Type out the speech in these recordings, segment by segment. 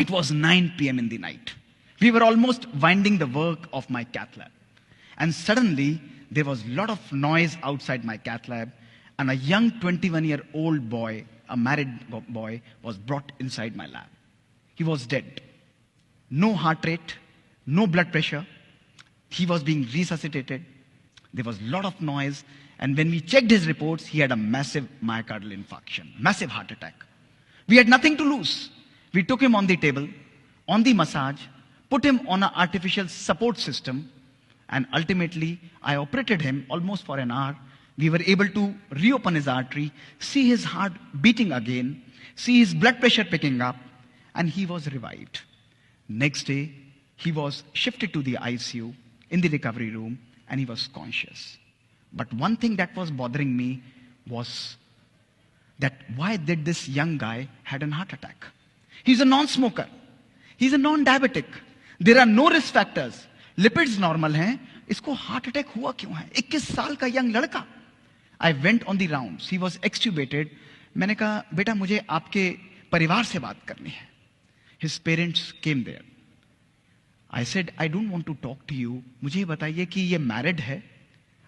It was 9 p.m. in the night. We were almost winding the work of my cath lab. And suddenly, there was a lot of noise outside my cath lab, and a young 21-year-old boy, a married boy, was brought inside my lab. He was dead. No heart rate, no blood pressure. He was being resuscitated. There was a lot of noise, and when we checked his reports, he had a massive myocardial infarction, massive heart attack. We had nothing to lose. We took him on the table, on the massage, put him on an artificial support system, and ultimately, I operated him almost for an hour. We were able to reopen his artery, see his heart beating again, see his blood pressure picking up, and he was revived. Next day, he was shifted to the ICU in the recovery room, and he was conscious. But one thing that was bothering me was that why did this young guy had a heart attack? He's a non-smoker. He's a non-diabetic. There are no risk factors. Lipids normal हैं. इसको heart attack हुआ क्यों है? 21 साल का young लड़का. I went on the rounds. He was extubated. मैंने कहा, बेटा मुझे आपके परिवार से बात करनी है. His parents came there. I said, I don't want to talk to you. मुझे ये बताइए कि ये married है.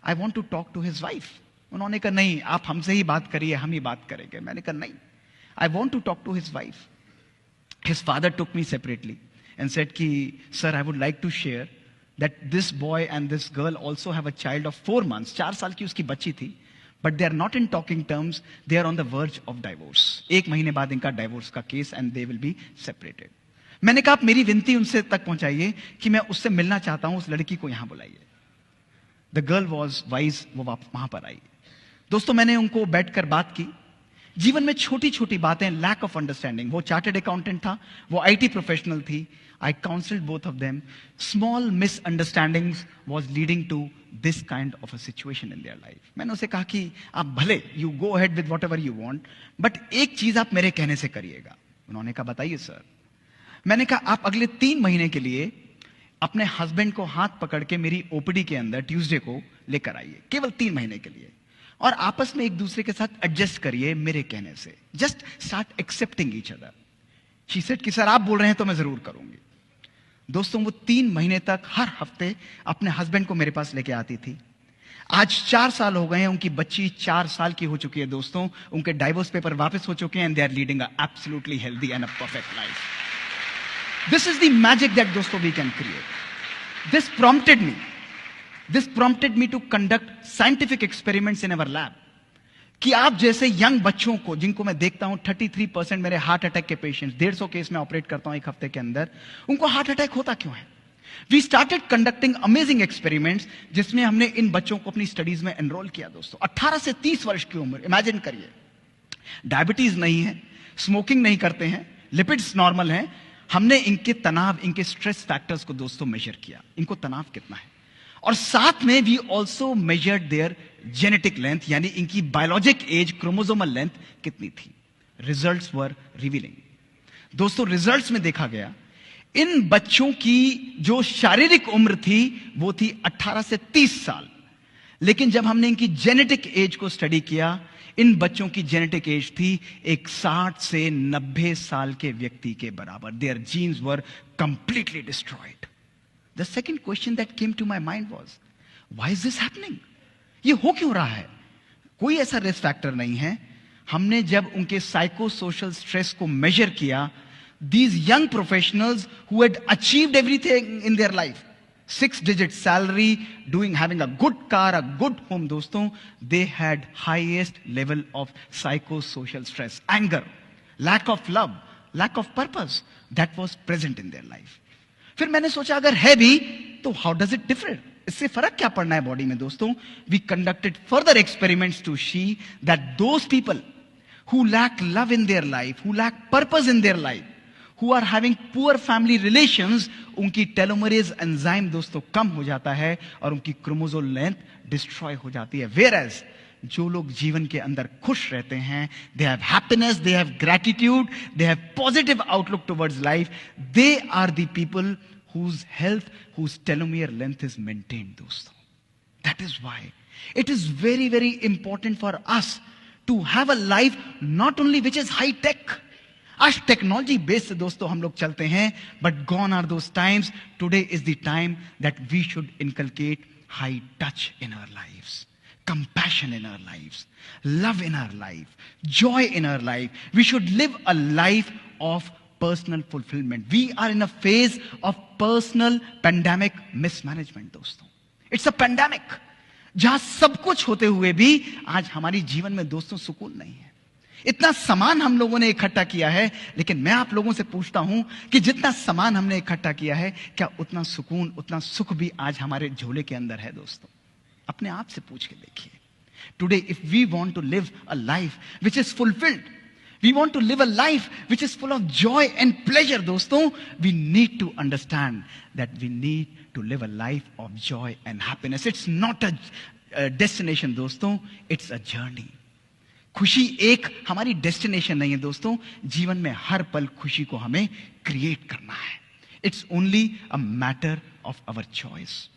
I want to talk to his wife. उन्होंने कहा नहीं, आप हमसे ही बात करिए, हम ही बात करेंगे. मैंने कहा नहीं. I want to talk to his wife. His father took me separately and said, ki, sir, I would like to share that this boy and this girl also have a child of 4 months. 4 साल की उसकी बच्ची थी. But they are not in talking terms. They are on the verge of divorce. 1 महीने बाद इनका divorce का case and they will be separated. मैंने कहा आप मेरी विनती उनसे तक पहुंचाइए कि मैं उससे मिलना चाहता हूं, उस लड़की को यहां बुलाइए. The girl was wise, वो वहां पर आई. दोस्तों मैंने उनको बैठकर बात की. जीवन में छोटी छोटी बातें, लैक ऑफ अंडरस्टैंडिंग. वो चार्टर्ड अकाउंटेंट था, वो आईटी प्रोफेशनल थी. I counselled both of them. Small misunderstandings was leading to this kind of a situation in their life. मैंने उसे कहा कि आप भले you go ahead with whatever you want, but एक चीज आप मेरे कहने से करिएगा. उन्होंने कहा बताइए सर. मैंने कहा आप अगले 3 महीने के लिए अपने हस्बैंड को हाथ पकड़ के मेरी ओपीडी के अंदर ट्यूसडे को लेकर आइए, केवल 3 महीने के लिए, और आपस में एक दूसरे के साथ एडजस्ट करिए मेरे कहने से. Just start accepting each other. She said कि सर आप बोल रहे हैं तो मैं जरूर करूंगी. दोस्तों वो 3 महीने तक हर हफ्ते अपने हस्बैंड को मेरे पास लेके आती थी. आज 4 साल हो गए हैं. उनकी बच्ची 4 साल की हो चुकी है दोस्तों. उनके डाइवोर्स पेपर वापस हो चुके हैं and they are leading a absolutely healthy and a perfect life. This is the magic that दोस्तों we can create. This prompted me to conduct scientific experiments in our lab. कि आप जैसे young बच्चों को, जिनको मैं देखता हूं 33% मेरे हार्ट अटैक के पेशेंट्स, 150 केस में ऑपरेट करता हूं 1 हफ्ते के अंदर, उनको हार्ट अटैक होता क्यों है? We started conducting amazing experiments, जिसमें हमने इन बच्चों को अपनी स्टडीज में एनरोल किया. दोस्तों 18 से 30 वर्ष की उम्र, इमेजिन करिए. डायबिटीज नहीं है, स्मोकिंग नहीं करते हैं, लिपिड्स नॉर्मल हैं. हमने इनके तनाव, इनके स्ट्रेस फैक्टर्स को दोस्तों मेजर किया. इनको तनाव कितना है, और साथ में we also measured their genetic length, यानी इनकी बायोलॉजिक एज, क्रोमोसोमल लेंथ कितनी थी. Results were revealing. दोस्तों रिजल्ट्स में देखा गया इन बच्चों की जो शारीरिक उम्र थी वो थी 18 से 30 साल, लेकिन जब हमने इनकी जेनेटिक एज को स्टडी किया, इन बच्चों की जेनेटिक एज थी एक 60 से 90 साल के व्यक्ति के बराबर. Their genes were completely destroyed. The second question that came to my mind was, why is this happening? ये हो क्यों रहा है? कोई ऐसा रिस्क फैक्टर नहीं है. हमने जब उनके साइको सोशल स्ट्रेस को मेजर किया, these young professionals who had achieved everything in their life, 6-digit salary, having a good car, a good home, दोस्तों, they had highest level of psychosocial stress, anger, lack of love, lack of purpose that was present in their life. फिर मैंने सोचा अगर है भी तो how does it differ? इससे फर्क क्या पड़ना है बॉडी में? दोस्तों, we conducted further experiments to see that those people who lack love in their life, who lack purpose in their life, who are having poor family relations, उनकी telomerase enzyme दोस्तों कम हो जाता है और उनकी क्रोमोसोम लेंथ डिस्ट्रॉय हो जाती है. Whereas जो लोग जीवन के अंदर खुश रहते हैं, they have happiness, they have gratitude, they have positive outlook towards life, they are the people whose health, whose telomere length is maintained दोस्तों. That is why it is very, very important for us to have a life not only which is high tech, आज technology based से दोस्तों हम लोग चलते हैं, but gone are those times. Today is the time that we should inculcate high touch in our lives, compassion in our lives, love in our life, joy in our life. We should live a life of personal fulfillment. We are in a phase of personal pandemic mismanagement दोस्तों. It's a pandemic. जहां सब कुछ होते हुए भी आज हमारी जीवन में दोस्तों सुकून नहीं है. इतना सामान हम लोगों ने इकट्ठा किया है, लेकिन मैं आप लोगों से पूछता हूं कि जितना सामान हमने इकट्ठा किया है, क्या उतना सुकून, उतना सुख भी आज हमारे झोले के अंदर है दोस्तों? अपने आप से पूछ के देखिए. Today if we want to live a life which is fulfilled, we want to live a life which is full of joy and pleasure दोस्तों, we need to understand that we need to live a life of joy and happiness. It's not a destination दोस्तों, it's a journey. खुशी एक हमारी destination नहीं है दोस्तों. जीवन में हर पल खुशी को हमें क्रिएट करना है. It's only a matter of our choice.